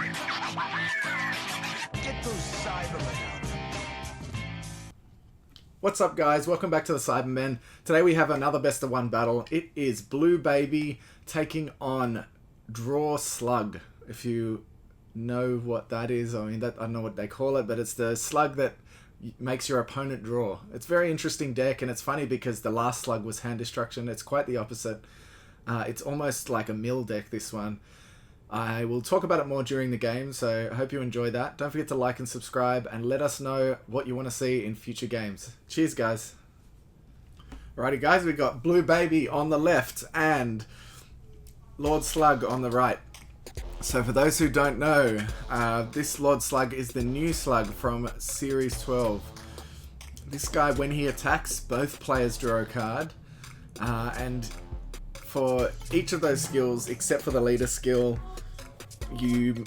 Get those Cybermen out. What's up, guys? Welcome back to the Cybermen. Today we have another best of one battle. It is Blue Baby taking on Draw Slug. If you know what that is, I mean, I don't know what they call it, but it's the slug that makes your opponent draw. It's a very interesting deck, and it's funny because the last slug was hand destruction. It's quite the opposite. It's almost like a mill deck, this one. I will talk about it more during the game, so I hope you enjoy that. Don't forget to like and subscribe, and let us know what you want to see in future games. Cheers, guys. Alrighty, guys, we got Blue Baby on the left and Lord Slug on the right. So for those who don't know, this Lord Slug is the new Slug from Series 12. This guy, when he attacks, both players draw a card, and for each of those skills, except for the leader skill, the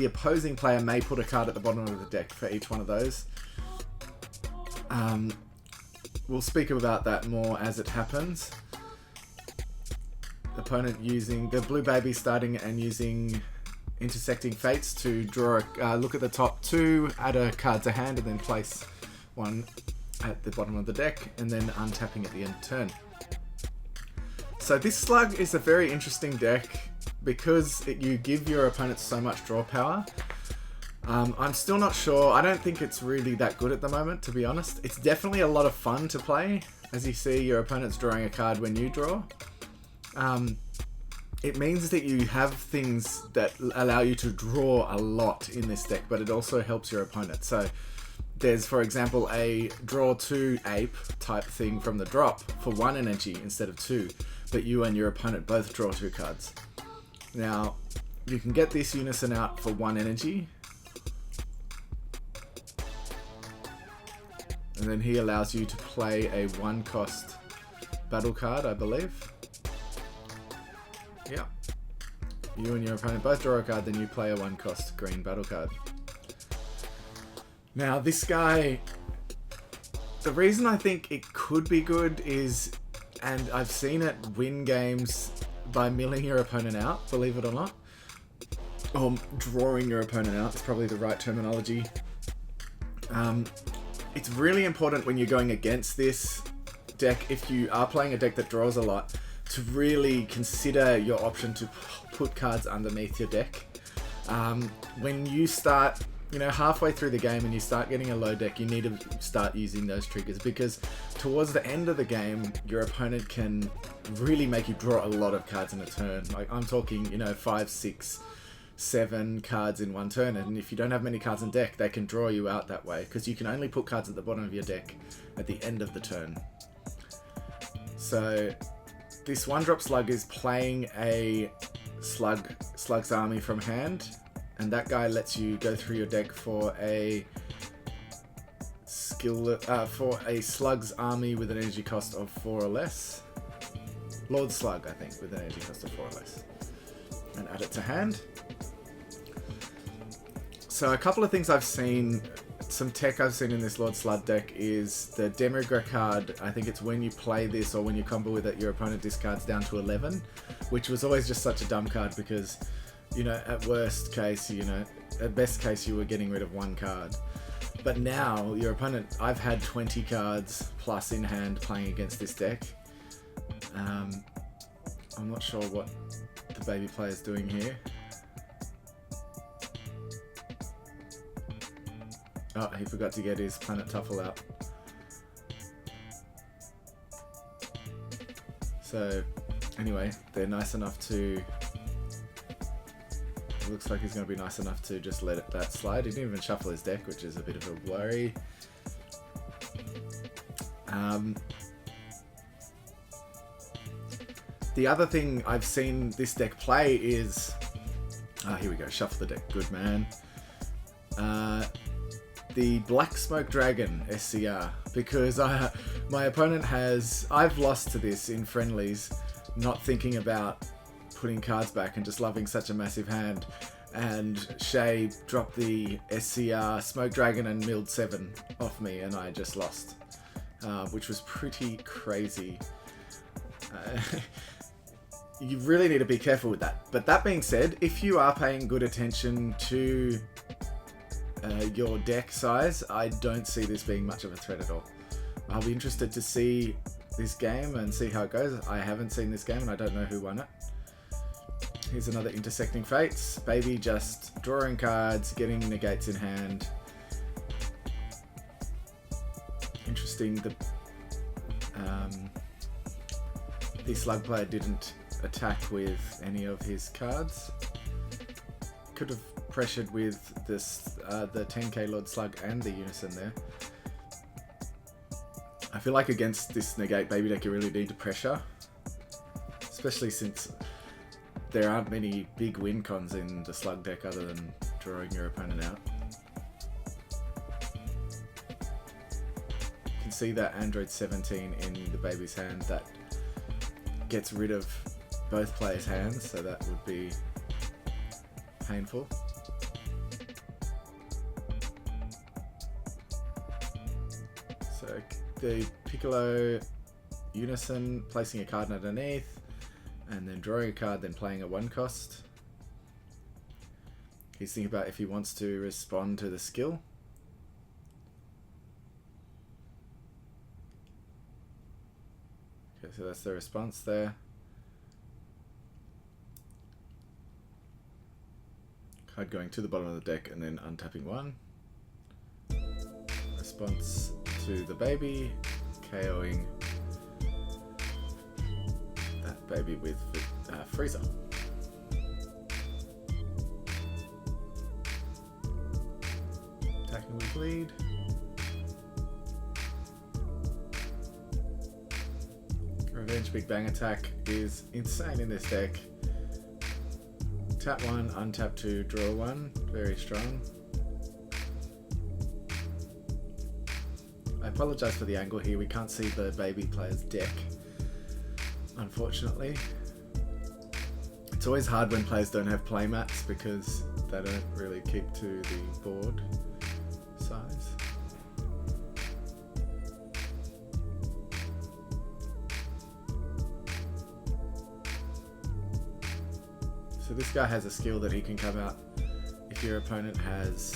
opposing player may put a card at the bottom of the deck for each one of those. We'll speak about that more as it happens. The opponent using the Blue Baby starting and using intersecting fates to draw look at the top two, add a card to hand, and then place one at the bottom of the deck, and then untapping at the end of turn. So this Slug is a very interesting deck because you give your opponent so much draw power. I'm still not sure. I don't think it's really that good at the moment, to be honest. It's definitely a lot of fun to play. As you see, your opponent's drawing a card when you draw. It means that you have things that allow you to draw a lot in this deck, but it also helps your opponent. So there's, for example, a draw 2 ape type thing from the drop for 1 energy instead of 2. But you and your opponent both draw 2 cards. Now, you can get this unison out for 1 energy. And then he allows you to play a 1-cost battle card, I believe. Yeah. You and your opponent both draw a card, then you play a 1-cost green battle card. Now, this guy, the reason I think it could be good is, and I've seen it win games by milling your opponent out, believe it or not. Or drawing your opponent out is probably the right terminology. It's really important when you're going against this deck, if you are playing a deck that draws a lot, to really consider your option to put cards underneath your deck. When you start, halfway through the game and you start getting a low deck, you need to start using those triggers, because towards the end of the game, your opponent can really make you draw a lot of cards in a turn. Like, I'm talking, 5, 6, 7 cards in one turn, and if you don't have many cards in deck, they can draw you out that way, because you can only put cards at the bottom of your deck at the end of the turn. So this 1-drop Slug is playing a Slug's Army from hand, and that guy lets you go through your deck for a Slug's Army with an energy cost of 4 or less. Lord Slug, I think, with an energy cost of 4 or less. And add it to hand. So a couple of things I've seen, some tech I've seen in this Lord Slug deck is the Demigra card. I think it's when you play this or when you combo with it, your opponent discards down to 11, which was always just such a dumb card because, at worst case, at best case, you were getting rid of 1 card. But now, your opponent, I've had 20 cards plus in hand playing against this deck. I'm not sure what the baby player's doing here. Oh, he forgot to get his Planet Tuffle out. So, anyway, they're nice enough to... It looks like he's going to be nice enough to just let that slide. He didn't even shuffle his deck, which is a bit of a worry. The other thing I've seen this deck play is... here we go. Shuffle the deck. Good, man. The Black Smoke Dragon SCR, because my opponent has... I've lost to this in friendlies, not thinking about putting cards back and just loving such a massive hand, and Shay dropped the SCR Smoke Dragon and milled 7 off me, and I just lost, which was pretty crazy. you really need to be careful with that. But that being said, if you are paying good attention to your deck size, I don't see this being much of a threat at all. I'll be interested to see this game and see how it goes. I haven't seen this game and I don't know who won it. Here's another Intersecting Fates. Baby just drawing cards, getting negates in hand. Interesting, the Slug player didn't attack with any of his cards. Could have pressured with this the 10k Lord Slug and the Unison there. I feel like against this negate baby deck you really need to pressure, especially since there aren't many big win cons in the Slug deck other than drawing your opponent out. You can see that Android 17 in the baby's hand that gets rid of both players' hands, so that would be painful. So the Piccolo Unison placing a card underneath and then drawing a card, then playing a 1 cost. He's thinking about if he wants to respond to the skill. Okay, so that's the response there. Card going to the bottom of the deck and then untapping 1. Response to the baby, KOing that baby with Freezer. Attacking with lead. Revenge Big Bang attack is insane in this deck. Tap 1, untap 2, draw 1. Very strong. I apologise for the angle here. We can't see the baby player's deck, unfortunately. It's always hard when players don't have playmats because they don't really keep to the board size. So this guy has a skill that he can come out if your opponent has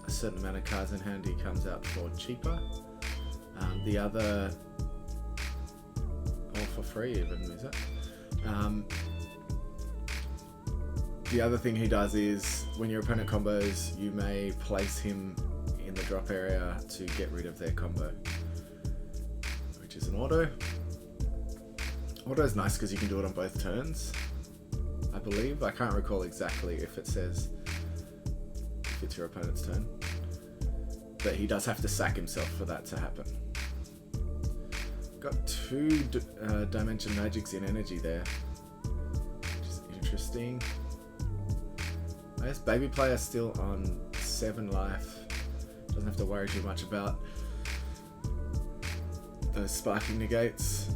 a certain amount of cards in hand, he comes out for cheaper. The other, or for free even, is it? The other thing he does is when your opponent combos, you may place him in the drop area to get rid of their combo, which is an auto. Auto is nice because you can do it on both turns, I believe. I can't recall exactly if it says if it's your opponent's turn, but he does have to sack himself for that to happen. Got 2 Dimension Magics in energy there, which is interesting. I guess baby player still on 7 life. Doesn't have to worry too much about those sparking negates.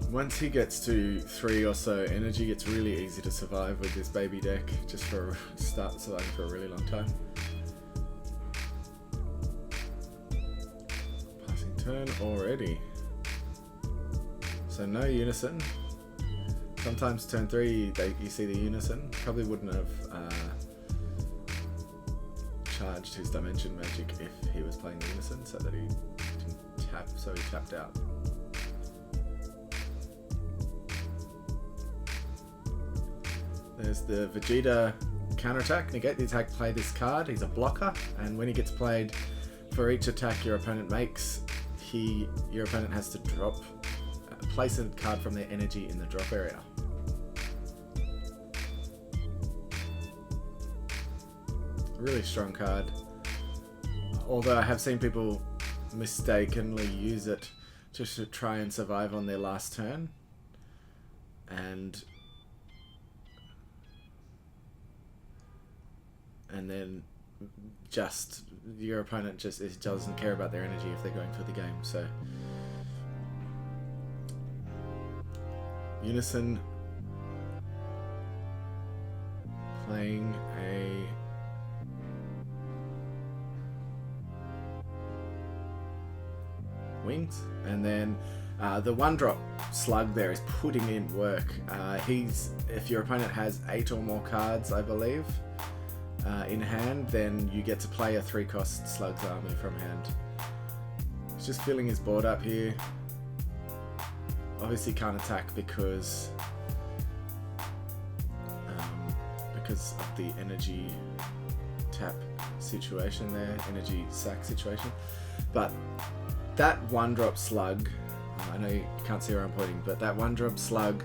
Once he gets to 3 or so energy, it's really easy to survive with this baby deck, just for start surviving for a really long time. Passing turn already. So no Unison. Sometimes turn 3 you see the Unison. Probably wouldn't have charged his Dimension Magic if he was playing the Unison, so that he didn't tap, so he tapped out. There's the Vegeta counterattack. Negate the attack, play this card. He's a blocker, and when he gets played, for each attack your opponent makes, your opponent has to drop, place a card from their energy in the drop area. Really strong card. Although I have seen people mistakenly use it just to try and survive on their last turn, and then just your opponent just doesn't care about their energy if they're going for the game. So Unison playing a Wings, and then The one drop Slug there is putting in work. If your opponent has 8 or more cards, I believe, in hand, then you get to play a 3-cost Slug's army from hand. He's just filling his board up here. Obviously can't attack because of the energy tap situation there, energy sack situation. But that 1-drop Slug, I know you can't see where I'm pointing, but that 1-drop Slug,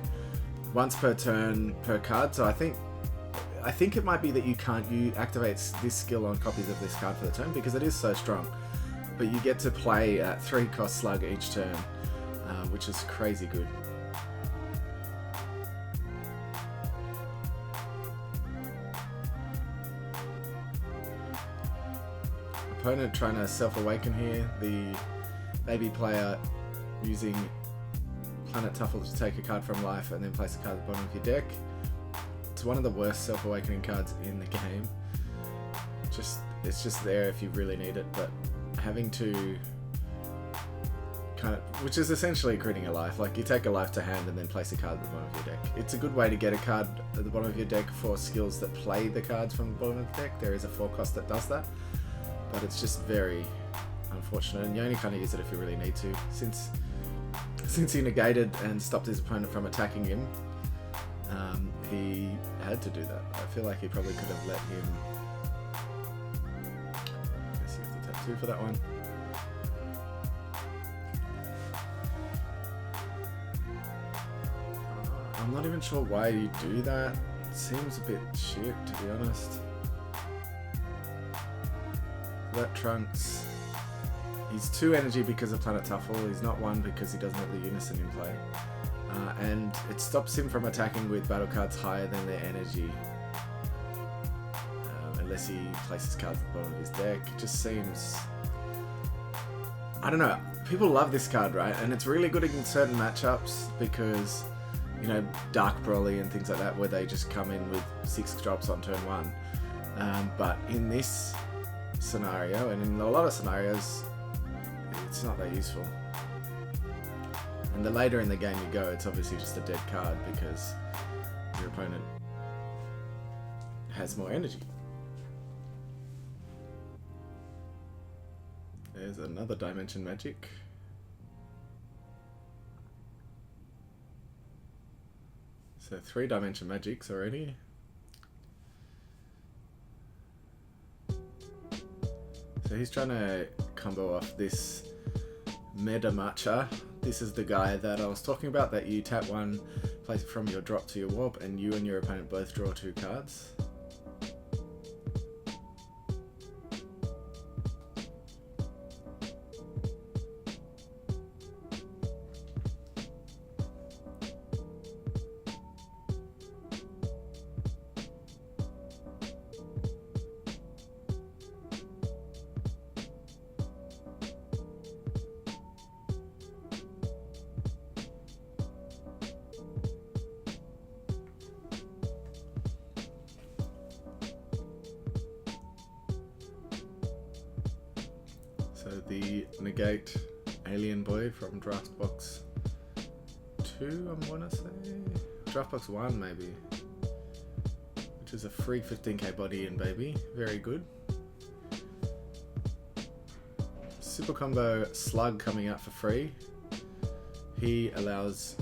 once per turn per card. So I think it might be that you activate this skill on copies of this card for the turn because it is so strong. But you get to play at 3-cost Slug each turn, which is crazy good. Opponent trying to self-awaken here. The baby player using Planet Tuffle to take a card from life and then place a card at the bottom of your deck. It's one of the worst self-awakening cards in the game. It's just there if you really need it, but having to which is essentially creating a life. Like, you take a life to hand and then place a card at the bottom of your deck. It's a good way to get a card at the bottom of your deck for skills that play the cards from the bottom of the deck. There is a 4-cost that does that, but it's just very unfortunate, and you only kind of use it if you really need to. Since he negated and stopped his opponent from attacking him, he had to do that. I feel like he probably could have let him... I guess he has to tap 2 for that one. I'm not even sure why you do that. It seems a bit shit, to be honest. That Trunks. He's 2 energy because of Planet Tuffle. He's not 1 because he doesn't have the Unison in play. And it stops him from attacking with battle cards higher than their energy. Unless he places cards at the bottom of his deck. It just seems... I don't know. People love this card, right? And it's really good in certain matchups because... you know, Dark Broly and things like that, where they just come in with 6 drops on turn 1. But in this scenario, and in a lot of scenarios, it's not that useful. And the later in the game you go, it's obviously just a dead card because your opponent has more energy. There's another Dimension Magic. So 3 Dimension Magics already. So he's trying to combo off this Meta Matcha. This is the guy that I was talking about, that you tap 1, place it from your drop to your warp, and you and your opponent both draw 2 cards. So the negate alien boy from draft box 2, I want to say? Draft box 1 maybe. Which is a free 15k body in baby. Very good. Super combo Slug coming out for free. He allows,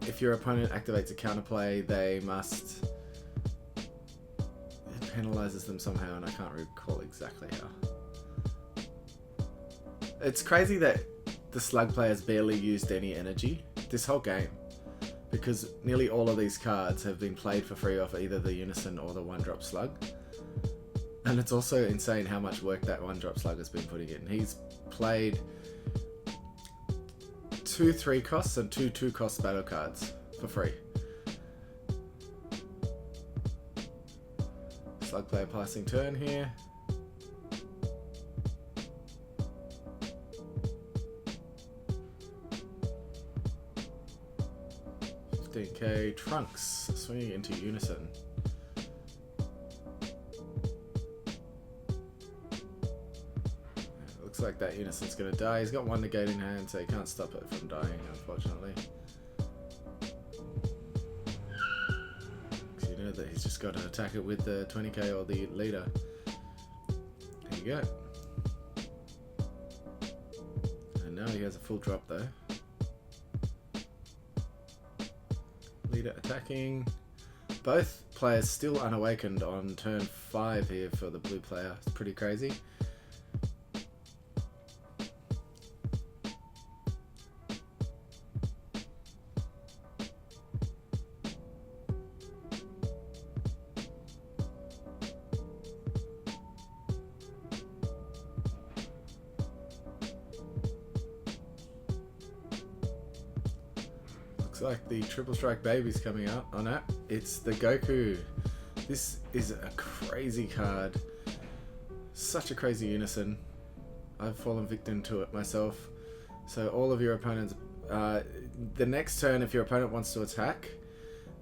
if your opponent activates a counterplay, they must... it penalizes them somehow, and I can't recall exactly how. It's crazy that the Slug players barely used any energy this whole game, because nearly all of these cards have been played for free off either the Unison or the 1-drop Slug. And it's also insane how much work that 1-drop Slug has been putting in. He's played 2 3-costs and 2 2-cost battle cards for free. Slug player passing turn here. $15k Trunks swinging into Unison. It looks like that Unison's gonna die. He's got one negate in hand, so he can't stop it from dying, unfortunately. So you know that he's just got to attack it with the 20k or the leader. There you go. And now he has a full drop though. Leader attacking. Both players still unawakened on turn 5 here for the blue player. It's pretty crazy. Looks like the Triple Strike Baby's coming out on it. It's the Goku. This is a crazy card. Such a crazy Unison. I've fallen victim to it myself. So all of your opponents, the next turn if your opponent wants to attack,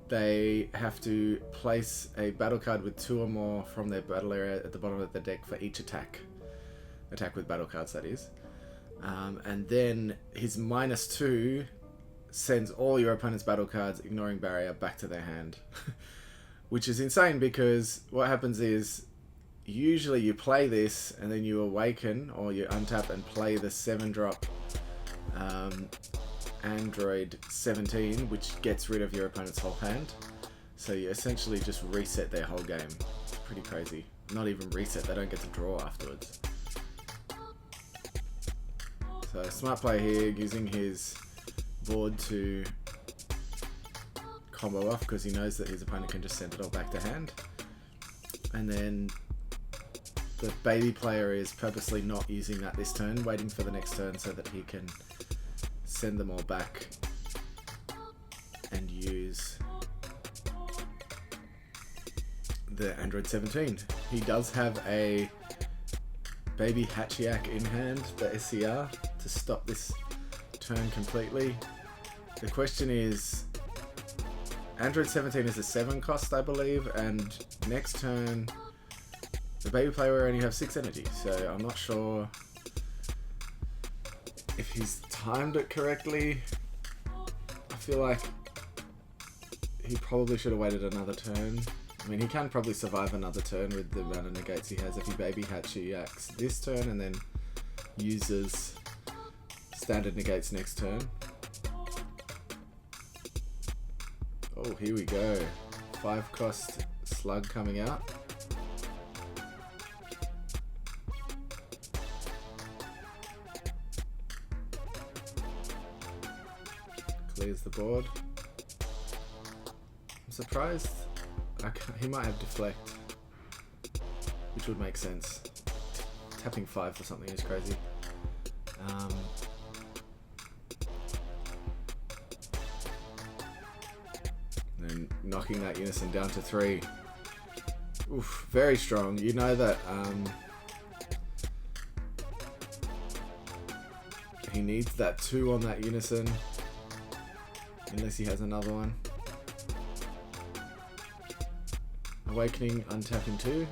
they have to place a battle card with 2 or more from their battle area at the bottom of the deck for each attack. Attack with battle cards, that is. And then his -2 sends all your opponent's battle cards, ignoring barrier, back to their hand. Which is insane because what happens is usually you play this and then you awaken or you untap and play the 7-drop Android 17, which gets rid of your opponent's whole hand. So you essentially just reset their whole game. It's pretty crazy. Not even reset, they don't get to draw afterwards. So smart play here, using his board to combo off because he knows that his opponent can just send it all back to hand. And then the baby player is purposely not using that this turn, waiting for the next turn so that he can send them all back and use the Android 17. He does have a baby Hachiak in hand, the SCR, to stop this turn completely. The question is, Android 17 is a 7 cost, I believe, and next turn the baby player will only have 6 energy, so I'm not sure if he's timed it correctly. I feel like he probably should have waited another turn. I mean, he can probably survive another turn with the amount of negates he has if he baby Hachiaks this turn and then uses standard negates next turn. Oh, here we go. 5 cost Slug coming out. Clears the board. I'm surprised. He might have deflect, which would make sense. Tapping 5 for something is crazy. And knocking that Unison down to 3. Oof, very strong. You know that he needs that 2 on that Unison, unless he has another one. Awakening, untapping 2.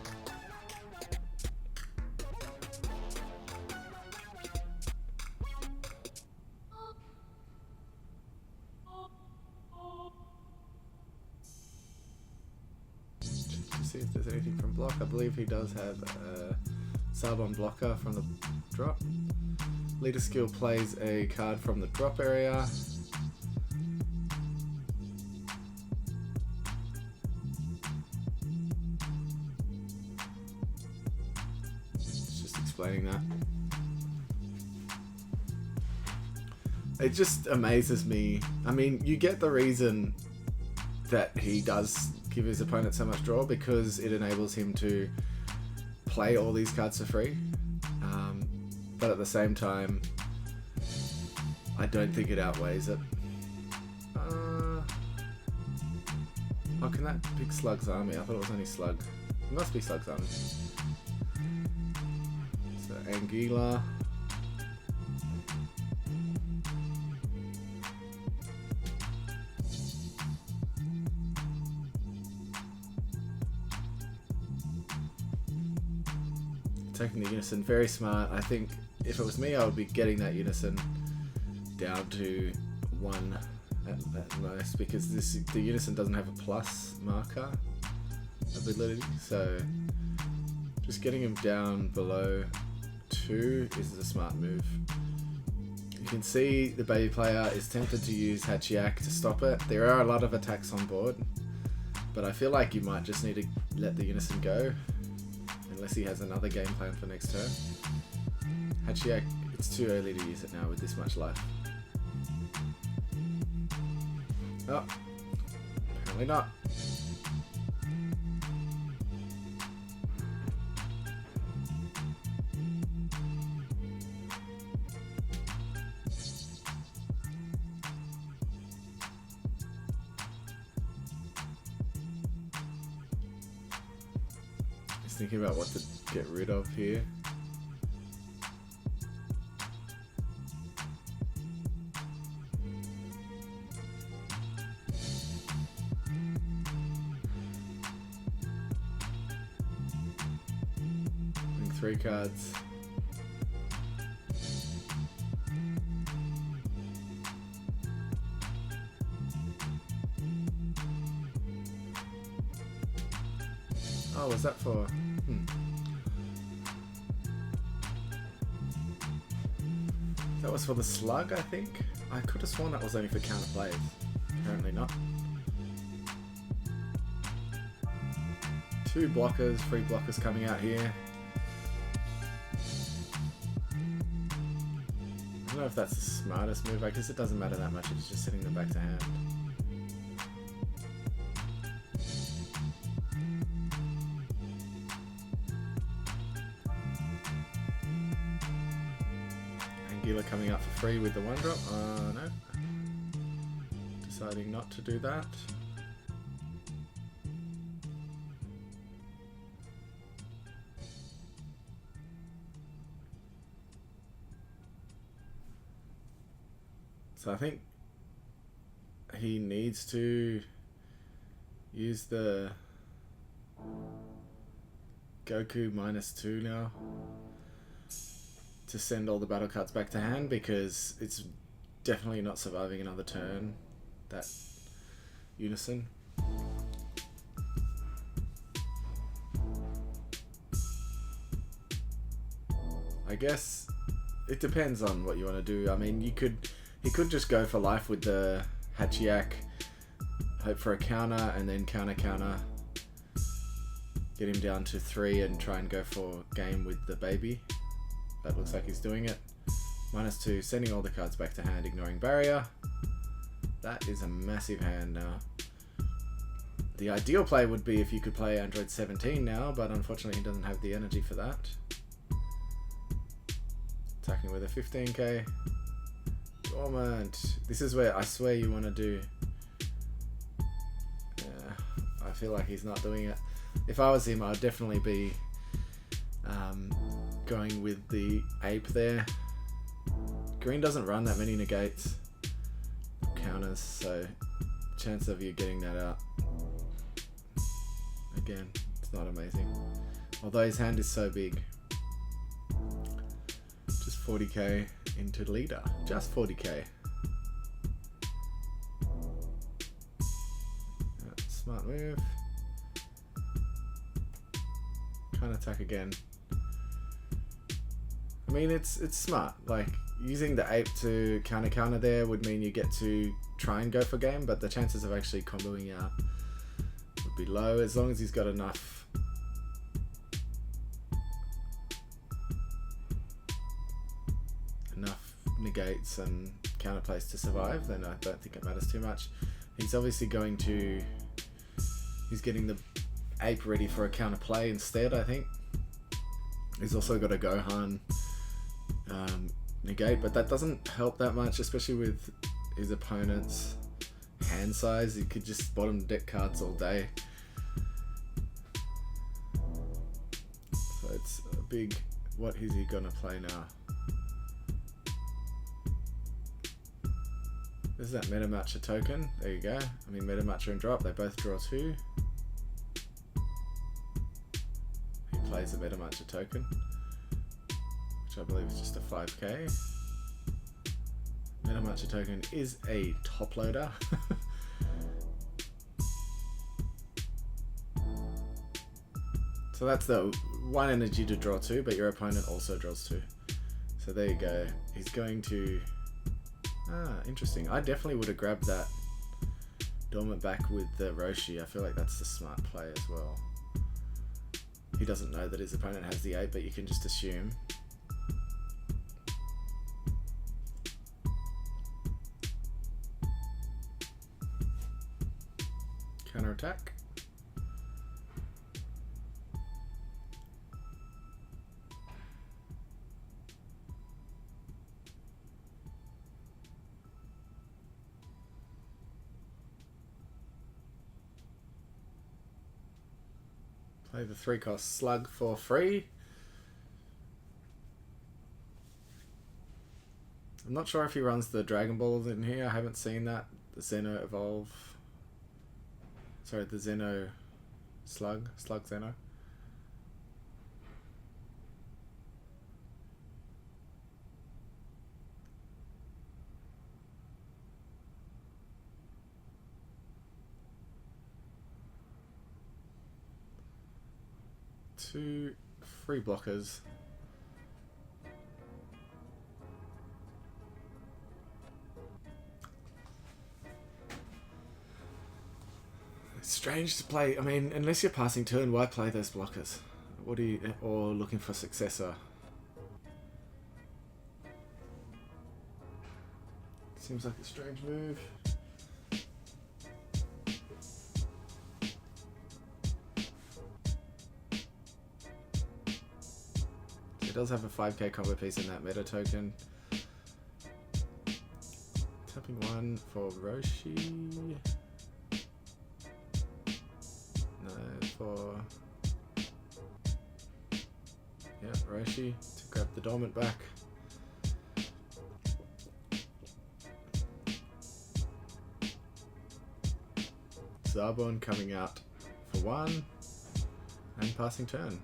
See if there's anything from block. I believe he does have a Sarbon blocker from the drop. Leader skill plays a card from the drop area. It's just explaining that. It just amazes me. I mean, you get the reason that he does give his opponent so much draw, because it enables him to play all these cards for free. But at the same time, I don't think it outweighs it. Oh, can that pick Slug's army? I thought it was only Slug. It must be Slug's army. So Anguilla. Taking the Unison, very smart. I think if it was me, I would be getting that unison down to 1 at most, because the unison doesn't have a plus marker ability, so just getting him down below 2 is a smart move. You can see the baby player is tempted to use Hachiak to stop it. There are a lot of attacks on board, but I feel like you might just need to let the unison go, unless he has another game plan for next turn. Hachiak, it's too early to use it now with this much life. Oh, apparently not. Just thinking about what to get rid of here. Putting 3 cards. Oh, was that for... That was for the Slug, I think? I could have sworn that was only for counter plays. Apparently not. 2 blockers, 3 blockers coming out here. I don't know if that's the smartest move. I guess it doesn't matter that much if it's just sitting them back to hand. Anguilla coming out for free with the 1-drop. No. Deciding not to do that. So I think he needs to use the Goku -2 now to send all the battle cards back to hand, because it's definitely not surviving another turn, that unison. I guess it depends on what you want to do. I mean, he could just go for life with the Hachiak, hope for a counter, and then counter, get him down to 3 and try and go for game with the baby. That looks like he's doing it. -2, sending all the cards back to hand, ignoring barrier. That is a massive hand now. The ideal play would be if you could play Android 17 now, but unfortunately he doesn't have the energy for that. Attacking with a 15k. Dormant. This is where I swear you want to do... Yeah, I feel like he's not doing it. If I was him, I'd definitely be going with the ape there. Green doesn't run that many negates, counters, so chance of you getting that out, again, it's not amazing. Although his hand is so big. Just 40k into leader. Just 40k. Smart move. Can't attack again. I mean, it's smart. Like, using the ape to counter there would mean you get to try and go for game, but the chances of actually comboing out would be low, as long as he's got enough negates and counterplays to survive, then I don't think it matters too much. He's obviously going to... He's getting the ape ready for a counterplay instead, I think. He's also got a Gohan negate, but that doesn't help that much, especially with his opponent's hand size. He could just bottom deck cards all day. So it's a big... What is he gonna play now? This is that meta matcher token. There you go. I mean, meta matcher and drop, they both draw 2. He plays a meta matcher token, which I believe is just a 5k. Metamatcha token is a top loader. So that's the 1 energy to draw 2, but your opponent also draws 2. So there you go. He's going to... interesting. I definitely would have grabbed that Dormant back with the Roshi. I feel like that's the smart play as well. He doesn't know that his opponent has the 8, but you can just assume. Counter attack. Play the 3-cost Slug for free. I'm not sure if he runs the Dragon Balls in here. I haven't seen that. The Xeno Evolve. Sorry, the Xeno Slug. Slug Xeno. Two free blockers. It's strange to play. I mean, unless you're passing turn, why play those blockers? What are you, or looking for successor? Seems like a strange move. It does have a 5k combo piece in that meta token. Tapping 1 for Roshi. No, for... yeah, Roshi to grab the Dormant back. Zarbon coming out for 1 and passing turn.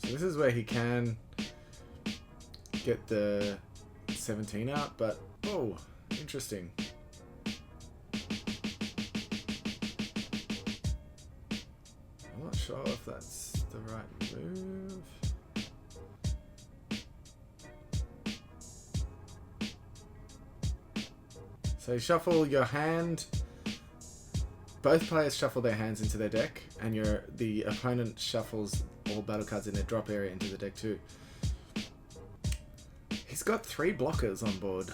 So this is where he can get the 17 out, but oh, interesting. I'm not sure if that's the right move. So you shuffle your hand. Both players shuffle their hands into their deck, and the opponent shuffles all battle cards in their drop area into the deck too. He's got 3 blockers on board.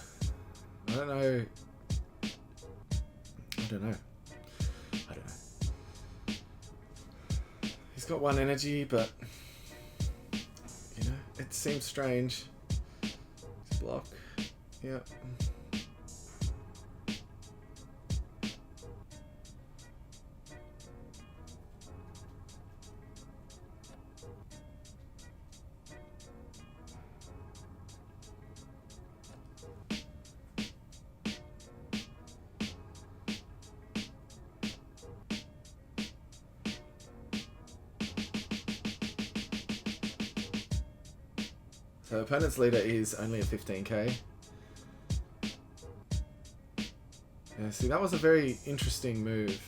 I don't know. He's got 1 energy, but you know, it seems strange. Block. Yep. So opponent's leader is only a 15k. Yeah, see, that was a very interesting move.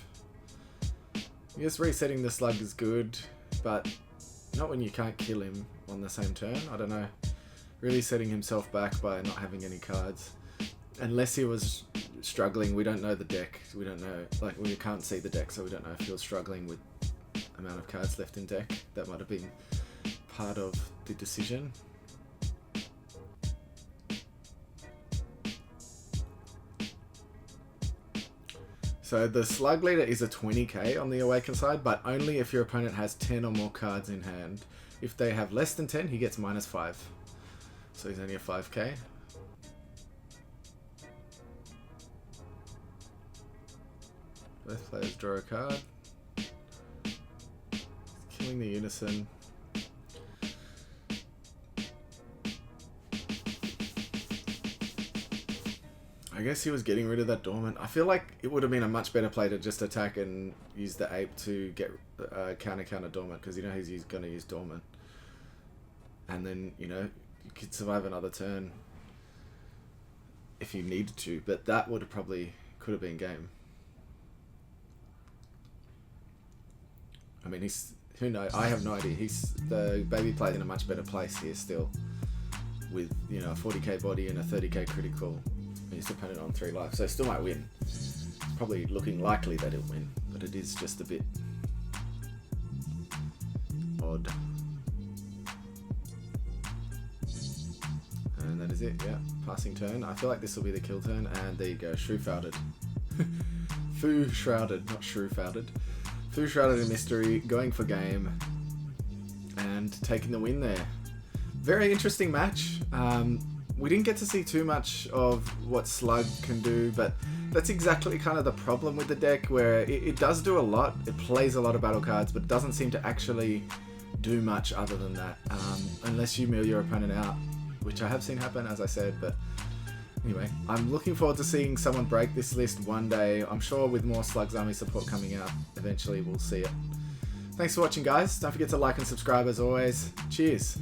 Yes, resetting the Slug is good, but not when you can't kill him on the same turn. I don't know. Really setting himself back by not having any cards. Unless he was struggling, we don't know the deck. We don't know, like, we can't see the deck, so we don't know if he was struggling with amount of cards left in deck. That might have been part of the decision. So the Slug leader is a 20k on the Awaken side, but only if your opponent has 10 or more cards in hand. If they have less than 10, he gets -5. So he's only a 5k. Both players draw a card. Killing the Unison. I guess he was getting rid of that dormant. I feel like it would have been a much better play to just attack and use the ape to get counter dormant, because you know he's going to use dormant. And then, you know, you could survive another turn if you needed to, but that would have probably could have been game. I mean, who knows? I have no idea. The baby played in a much better place here still, with, you know, a 40k body and a 30k critical. He's dependent on 3 life, so still might win. It's probably looking likely that he'll win, but it is just a bit odd. And that is it, yeah. Passing turn. I feel like this will be the kill turn, and there you go, Shrew-Founded. Foo-Shrouded, not Shrew-Founded. Foo-Shrouded in Mystery, going for game, and taking the win there. Very interesting match. We didn't get to see too much of what Slug can do, but that's exactly kind of the problem with the deck, where it does do a lot. It plays a lot of battle cards, but doesn't seem to actually do much other than that, unless you mill your opponent out, which I have seen happen, as I said. But anyway, I'm looking forward to seeing someone break this list one day. I'm sure with more Slug's Army support coming out, eventually we'll see it. Thanks for watching, guys. Don't forget to like and subscribe as always. Cheers.